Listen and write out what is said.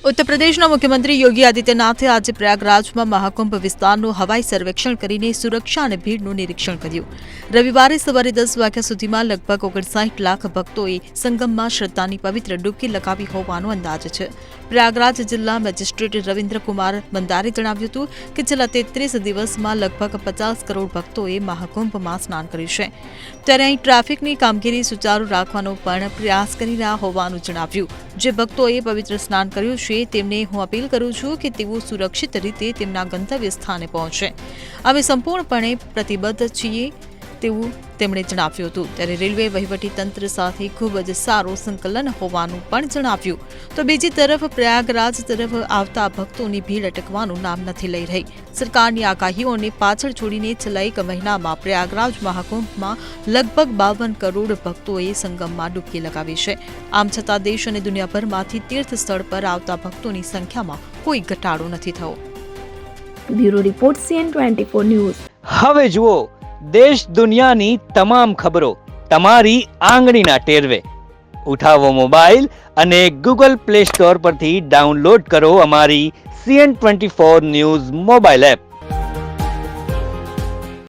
उत्तर प्रदेशના મુખ્યમંત્રી યોગી આદિત્યનાથે આજે પ્રયાગરાજમાં મહાકુંભ વિસ્તારનું હવાઈ સર્વેક્ષણ કરીને સુરક્ષા અને ભીડનું નિરીક્ષણ કર્યું. રવિવારે સવારે 10 વાગ્યા સુધીમાં લગભગ 59 લાખ ભક્તોએ સંગમમાં શ્રદ્ધાની પવિત્ર ડૂબકી લગાવી હોવાનો અંદાજ છે. પ્રયાગરાજ જિલ્લા મેજિસ્ટ્રેટ રવિન્દ્રકુમાર બંદારે જણાવ્યું હતું કે છેલ્લા 33 દિવસમાં લગભગ 50 કરોડ ભક્તોએ મહાકુંભમાં સ્નાન કર્યું છે. ત્યારે અહીં ટ્રાફિકની કામગીરી સુચારુ રાખવાનો પણ પ્રયાસ કરી રહ્યા હોવાનું જણાવ્યું. જે ભક્તોએ પવિત્ર સ્નાન કર્યું છે તેમને હું અપીલ કરું છું કે તેઓ સુરક્ષિત રીતે તેમના ગંતવ્ય સ્થાને પહોંચે. અમે સંપૂર્ણપણે પ્રતિબદ્ધ છીએ તેવું તેમણે જણાવ્યું હતું. ત્યારે રેલવે વહીવટીતંત્ર સાથે ખૂબ જ સારું સંકલન હોવાનું પણ જણાવ્યું. તો બીજી તરફ પ્રયાગરાજ તરફ આવતા ભક્તોની ભીડ અટકવાનું નામ નથી લઈ રહી. સરકારની આગાહીઓને પાછળ છોડીને છેલ્લા એક મહિનામાં પ્રયાગરાજ મહાકુંભમાં લગભગ 52 કરોડ ભક્તોએ સંગમમાં ડૂબકી લગાવી છે. આમ છતાં દેશ અને દુનિયાભરમાંથી તીર્થ સ્થળ પર આવતા ભક્તોની સંખ્યામાં કોઈ ઘટાડો નથી થયો. Bureau report CN24 news. હવે જુઓ દેશ દુનિયાની તમામ ખબરો તમારી આંગળીના ટેરવે. ઉઠાવો મોબાઈલ અને Google Play Store પરથી ડાઉનલોડ કરો અમારી CN24 ન્યૂઝ મોબાઈલ એપ.